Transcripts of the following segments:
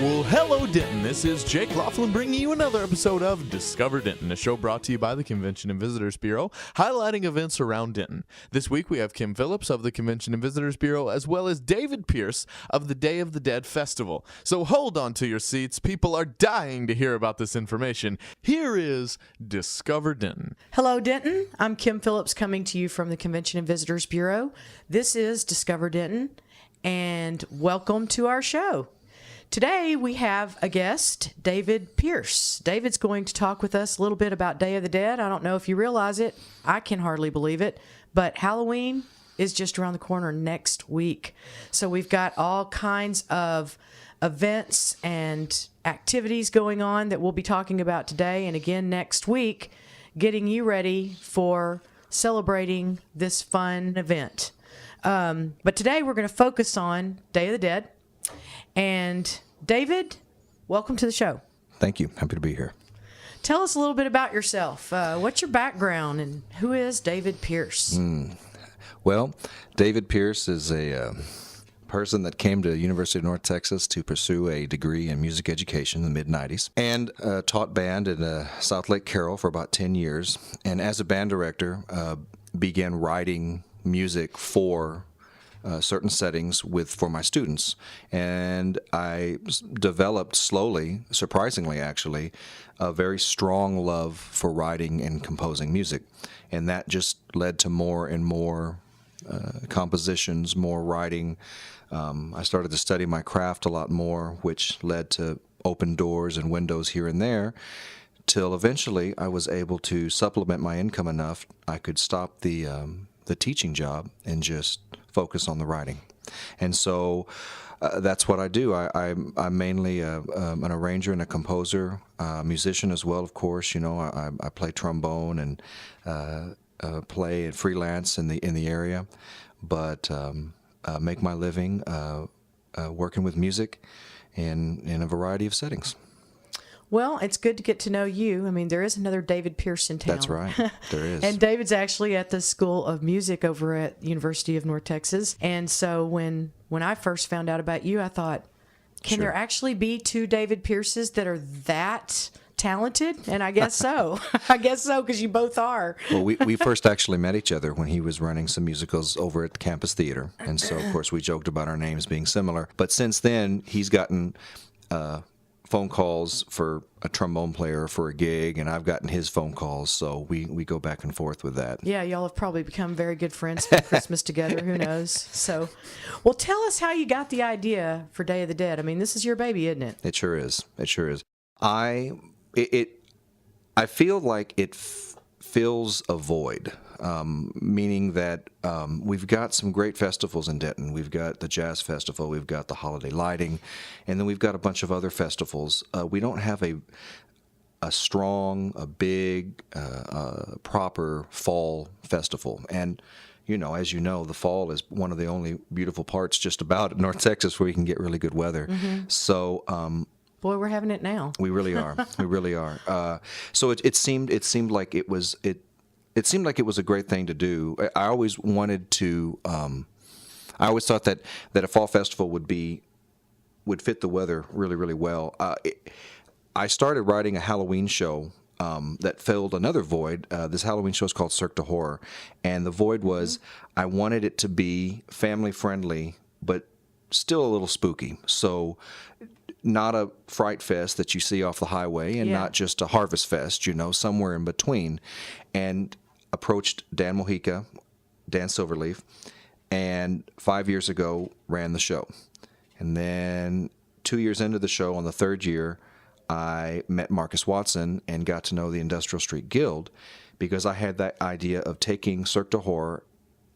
Well, hello, Denton. This is Jake Laughlin bringing you another episode of Discover Denton, a show brought to you by the Convention and Visitors Bureau, highlighting events around Denton. This week we have Kim Phillips of the Convention and Visitors Bureau, as well as David Pierce of the Day of the Dead Festival. So hold on to your seats. People are dying to hear about this information. Here is Discover Denton. Hello, Denton. I'm Kim Phillips coming to you from the Convention and Visitors Bureau. This is Discover Denton, and welcome to our show. Today we have a guest, David Pierce. David's going to talk with us a little bit about Day of the Dead. I don't know if you realize it. I can hardly believe it. But Halloween is just around the corner next week. So we've got all kinds of events and activities going on that we'll be talking about today and again next week, getting you ready for celebrating this fun event. But today we're going to focus on Day of the Dead. And David, welcome to the show. Thank you. Happy to be here. Tell us a little bit about yourself. What's your background and who is David Pierce? Well, David Pierce is a person that came to University of North Texas to pursue a degree in music education in the mid-'90s and taught band in South Lake Carroll for about 10 years. And as a band director, began writing music for certain settings for my students, and I developed slowly, surprisingly actually, a very strong love for writing and composing music, and that just led to more and more compositions, more writing. I started to study my craft a lot more, which led to open doors and windows here and there, till eventually I was able to supplement my income enough I could stop the teaching job and just focus on the writing. And so that's what I do. I'm mainly an arranger and a composer, musician as well, of course. You know, I play trombone and play and freelance in the area, but make my living working with music in a variety of settings. Well, it's good to get to know you. I mean, there is another David Pierce in town. That's right. There is. And David's actually at the School of Music over at University of North Texas. And so when I first found out about you, I thought, can there actually be two David Pierces that are that talented? And I guess so. I guess so, because you both are. Well, we first actually met each other when he was running some musicals over at the campus theater. And so, of course, we joked about our names being similar. But since then, he's gotten phone calls for a trombone player for a gig, and I've gotten his phone calls, so we go back and forth with that. Yeah, y'all have probably become very good friends for Christmas together. Who knows? So, well, tell us how you got the idea for Day of the Dead. I mean, this is your baby, isn't it? It sure is. It sure is. I feel like it fills a void, meaning that we've got some great festivals in Denton. We've got the Jazz Festival, we've got the Holiday Lighting, and then we've got a bunch of other festivals. We don't have a strong, a big, proper fall festival. And, you know, as you know, the fall is one of the only beautiful parts just about in North Texas where we can get really good weather. Mm-hmm. So, boy, we're having it now. We really are. We really are. So it seemed like it was a great thing to do. I always wanted to. I always thought that a fall festival would fit the weather really, really well. I started writing a Halloween show that filled another void. This Halloween show is called Cirque du Horror, and the void was I wanted it to be family friendly, but still a little spooky. So, not a fright fest that you see off the highway, and not just a harvest fest, you know, somewhere in between. And approached Dan Mojica, Dan Silverleaf, and 5 years ago ran the show. And then 2 years into the show, on the third year, I met Marcus Watson and got to know the Industrial Street Guild, because I had that idea of taking Cirque du Horror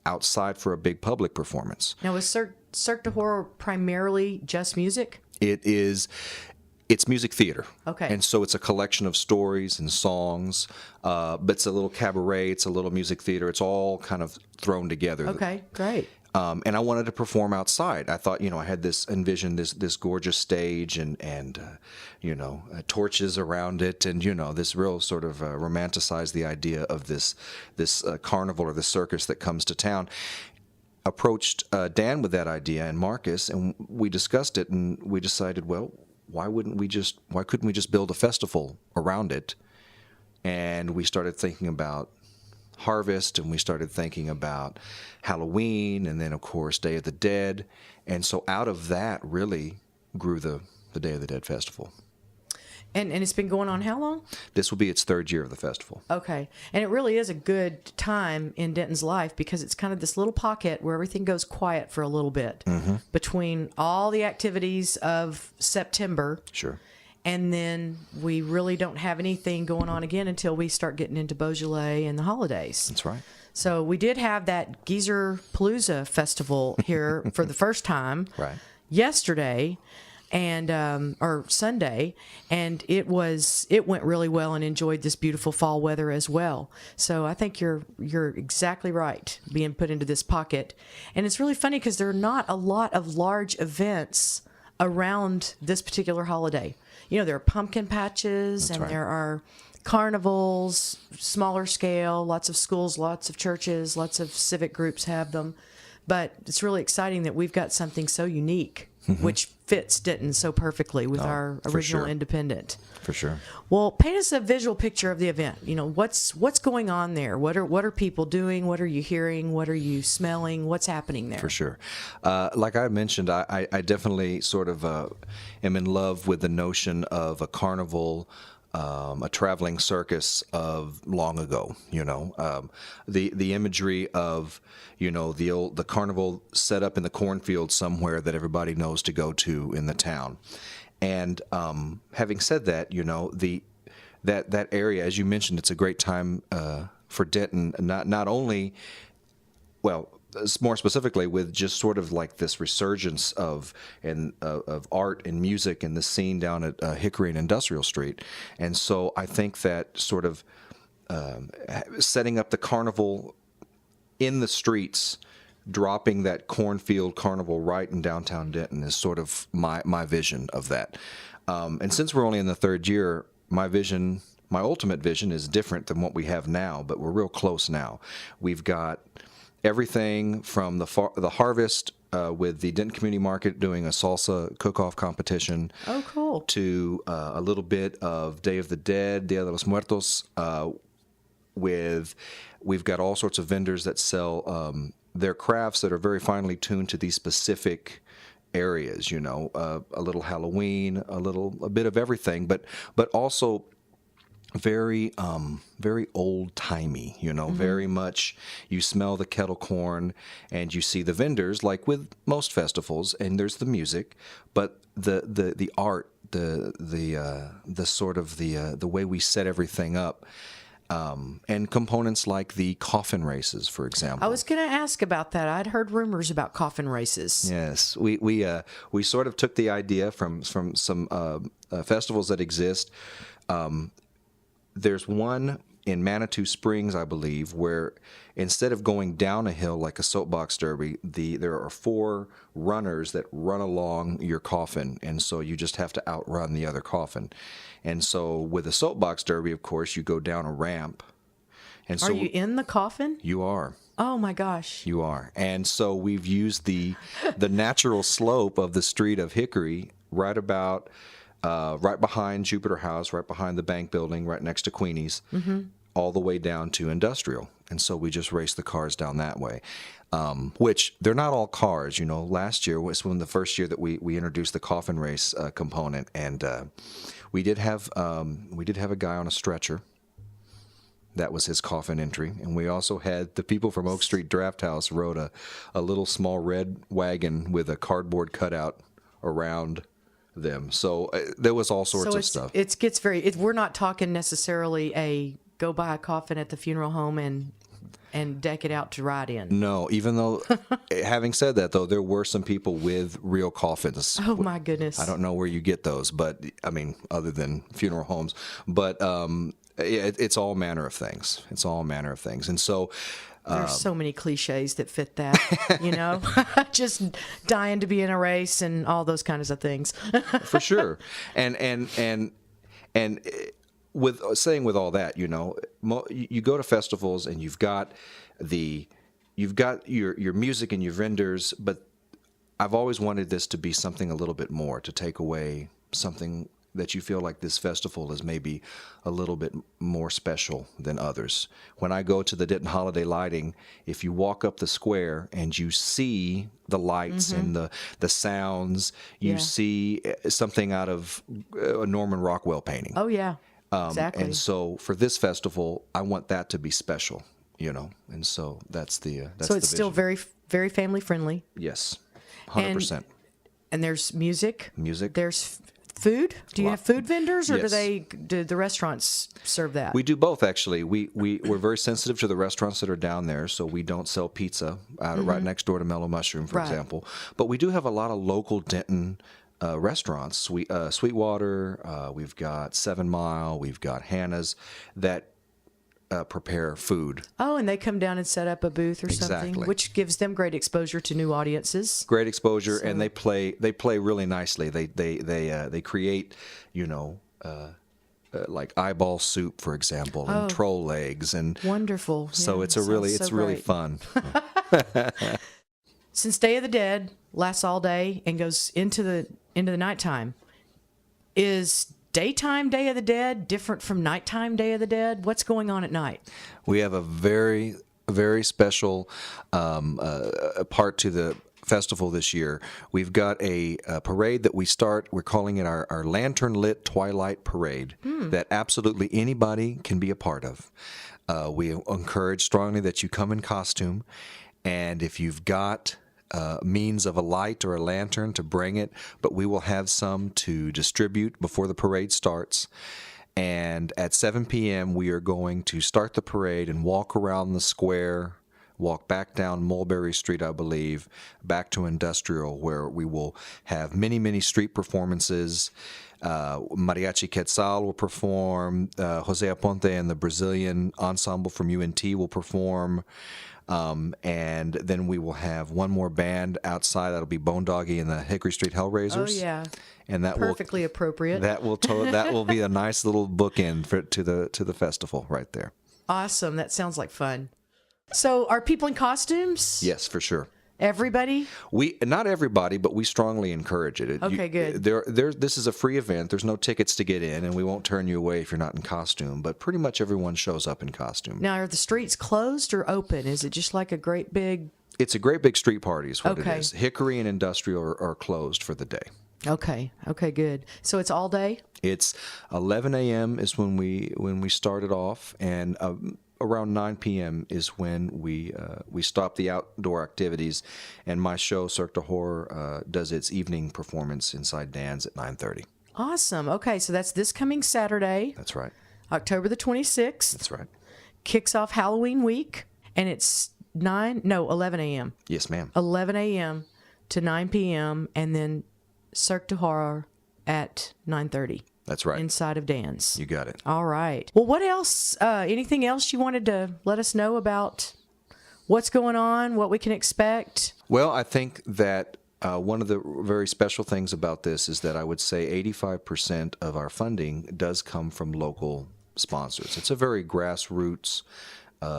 outside for a big public performance. Now, is Cirque du Horror primarily just music? It's music theater. Okay. And so it's a collection of stories and songs, but it's a little cabaret, it's a little music theater. It's all kind of thrown together. Okay, great. And I wanted to perform outside. I thought, I had envisioned this gorgeous stage and torches around it, and this real sort of romanticized the idea of this carnival or this circus that comes to town. Approached Dan with that idea and Marcus, and we discussed it, and we decided, well, why couldn't we just build a festival around it? And we started thinking about harvest, and we started thinking about Halloween, and then of course Day of the Dead. And so out of that really grew the Day of the Dead Festival. And it's been going on how long? This will be its third year of the festival. Okay. And it really is a good time in Denton's life because it's kind of this little pocket where everything goes quiet for a little bit between all the activities of September. Sure. And then we really don't have anything going on again until we start getting into Beaujolais and the holidays. That's right. So we did have that Geezer Palooza festival here for the first time yesterday, and or Sunday, and it went really well, and enjoyed this beautiful fall weather as well. So I think you're exactly right, being put into this pocket. And it's really funny because there are not a lot of large events around this particular holiday. You know, there are pumpkin patches, That's and right. there are carnivals, smaller scale, lots of schools, lots of churches, lots of civic groups have them. But it's really exciting that we've got something so unique, which fits Denton so perfectly with our original sure. independent. For sure. Well, paint us a visual picture of the event. You know, what's going on there? What are people doing? What are you hearing? What are you smelling? What's happening there? For sure. Like I mentioned, I definitely sort of am in love with the notion of a carnival, a traveling circus of long ago. You know, the imagery of, you know, the carnival set up in the cornfield somewhere that everybody knows to go to in the town. And having said that, you know, that area, as you mentioned, it's a great time for Denton. Not only, well, more specifically with just sort of like this resurgence of art and music in the scene down at Hickory and Industrial Street. And so I think that sort of setting up the carnival in the streets, dropping that cornfield carnival right in downtown Denton is sort of my vision of that. And since we're only in the third year, my ultimate vision is different than what we have now, but we're real close now. We've got everything from the harvest with the Denton Community Market doing a salsa cook-off competition. Oh, cool. To a little bit of Day of the Dead, Dia de los Muertos. We've got all sorts of vendors that sell their crafts that are very finely tuned to these specific areas. You know, a little Halloween, a bit of everything, but also very old timey, you know, very much. You smell the kettle corn and you see the vendors like with most festivals, and there's the music, but the art, the sort of the way we set everything up. And components like the coffin races, for example. I was going to ask about that. I'd heard rumors about coffin races. Yes, we sort of took the idea from some festivals that exist. There's one in Manitou Springs, I believe, where instead of going down a hill like a soapbox derby, there are 4 runners that run along your coffin, and so you just have to outrun the other coffin. And so with a soapbox derby, of course, you go down a ramp. And so Are you in the coffin? You are. Oh my gosh. You are. And so we've used the natural slope of the street of Hickory right behind Jupiter House, right behind the bank building, right next to Queenie's, all the way down to Industrial. And so we just race the cars down that way, which they're not all cars. You know, last year was the first year that we introduced the coffin race component, and we did have a guy on a stretcher. That was his coffin entry. And we also had the people from Oak Street Draft House rode a little small red wagon with a cardboard cutout around them. So there was all sorts of stuff. It gets we're not talking necessarily a go buy a coffin at the funeral home and deck it out to ride in. No, even though, having said that, though, there were some people with real coffins. Oh, my goodness. I don't know where you get those, but, I mean, other than funeral homes. But it's all manner of things. It's all manner of things. And so... There's so many cliches that fit that, you know, just dying to be in a race and all those kinds of things. For sure. And with all that, you know, you go to festivals and you've got your music and your vendors, but I've always wanted this to be something a little bit more, to take away something that you feel like this festival is maybe a little bit more special than others. When I go to the Denton Holiday Lighting, if you walk up the square and you see the lights and the sounds, you see something out of a Norman Rockwell painting. Oh, yeah. Exactly. And so for this festival, I want that to be special, and so that's the so it's still very, very family friendly. Yes, 100%. And there's music. Music. There's food. Do you have food vendors, or do the restaurants serve that? We do both, actually. We're very sensitive to the restaurants that are down there, so we don't sell pizza right next door to Mellow Mushroom, for example. But we do have a lot of local Denton restaurants. Sweetwater, we've got 7 Mile, we've got Hannah's that prepare food. Oh, and they come down and set up a booth or something, which gives them great exposure to new audiences. Great exposure, and they play really nicely. They create, like eyeball soup, for example, and troll legs, and wonderful. So yeah, it's really fun. Since Day of the Dead lasts all day and goes into the nighttime, is daytime Day of the Dead different from nighttime Day of the Dead? What's going on at night? We have a very, very special part to the festival this year. We've got a parade that we're calling it our Lantern Lit Twilight Parade, that absolutely anybody can be a part of. We encourage strongly that you come in costume, and if you've got means of a light or a lantern, to bring it, but we will have some to distribute before the parade starts. And at 7 p.m. we are going to start the parade and walk around the square, walk back down Mulberry Street, I believe, back to Industrial, where we will have many street performances. Mariachi Quetzal will perform, Jose Aponte and the Brazilian ensemble from UNT will perform. And then we will have one more band outside. That'll be Bone Doggy and the Hickory Street Hellraisers. Oh yeah, and that perfectly appropriate. That will be a nice little bookend to the festival right there. Awesome. That sounds like fun. So, are people in costumes? Yes, for sure. Everybody? Not everybody, but we strongly encourage it. Okay, good. This is a free event. There's no tickets to get in, and we won't turn you away if you're not in costume. But pretty much everyone shows up in costume. Now, are the streets closed or open? Is it just like a great big... It's a great big street party is what it is. Hickory and Industrial are closed for the day. Okay, good. So it's all day? It's 11 a.m. is when we started off, and around 9 p.m. is when we stop the outdoor activities, and my show Cirque du Horror does its evening performance inside Dan's at 9:30. Awesome. Okay, so that's this coming Saturday. That's right. October the 26th. That's right. Kicks off Halloween week, and it's 11 a.m. Yes, ma'am. 11 a.m. to 9 p.m. and then Cirque du Horror at 9:30. That's right. Inside of Dan's. You got it. All right. Well, what else? Anything else you wanted to let us know about what's going on, what we can expect? Well, I think that one of the very special things about this is that I would say 85% of our funding does come from local sponsors. It's a very grassroots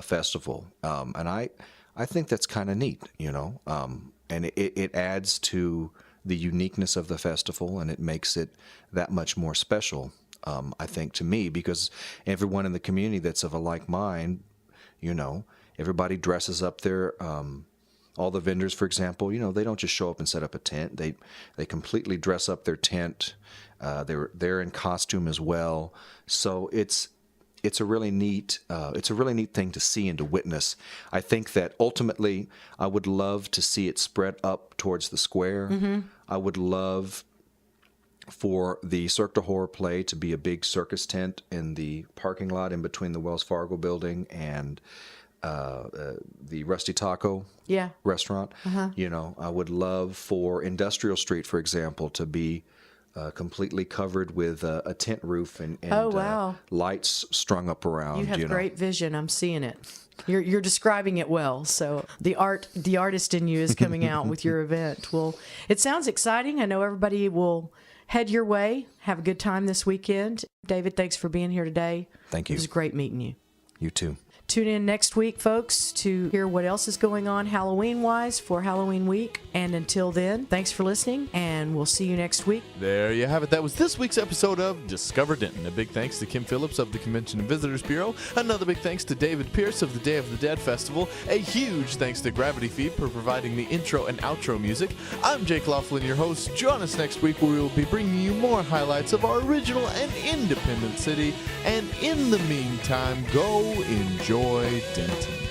festival, and I think that's kind of neat, and it adds to the uniqueness of the festival, and it makes it that much more special, I think, to me, because everyone in the community that's of a like mind, everybody dresses up their, all the vendors, for example, they don't just show up and set up a tent. They completely dress up their tent. They're in costume as well. So it's a really neat thing to see and to witness. I think that ultimately I would love to see it spread up towards the square. Mm-hmm. I would love for the Cirque du Horror play to be a big circus tent in the parking lot in between the Wells Fargo building and the Rusty Taco restaurant. Uh-huh. I would love for Industrial Street, for example, to be completely covered with a tent roof and lights strung up around. You have great vision. I'm seeing it. You're describing it well. So the artist in you is coming out with your event. Well, it sounds exciting. I know everybody will head your way. Have a good time this weekend. David, thanks for being here today. Thank you. It was great meeting you. You too. Tune in next week, folks, to hear what else is going on Halloween-wise for Halloween week. And until then, thanks for listening, and we'll see you next week. There you have it. That was this week's episode of Discover Denton. A big thanks to Kim Phillips of the Convention and Visitors Bureau. Another big thanks to David Pierce of the Day of the Dead Festival. A huge thanks to Gravity Feed for providing the intro and outro music. I'm Jake Laughlin, your host. Join us next week where we will be bringing you more highlights of our original and independent city. And in the meantime, go enjoy Denton.